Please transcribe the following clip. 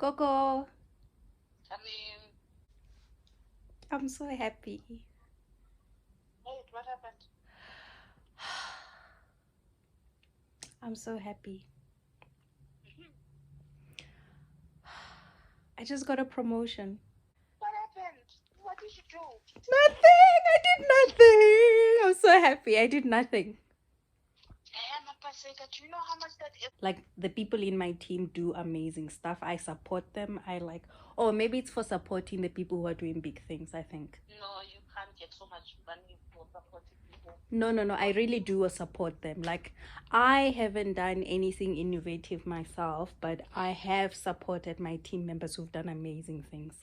Coco, I mean, I'm so happy. wait, what happened? I'm so happy. Mhm. I just got a promotion. What happened? What did you do? Nothing! I did nothing! I'm so happy. I did nothing. Do you know how much that is? Like, the people in my team do amazing stuff. I support them. I like, oh, maybe it's for supporting the people who are doing big things, I think. No, you can't get so much money for supporting people. No. I really do support them. Like, I haven't done anything innovative myself, but I have supported my team members who've done amazing things.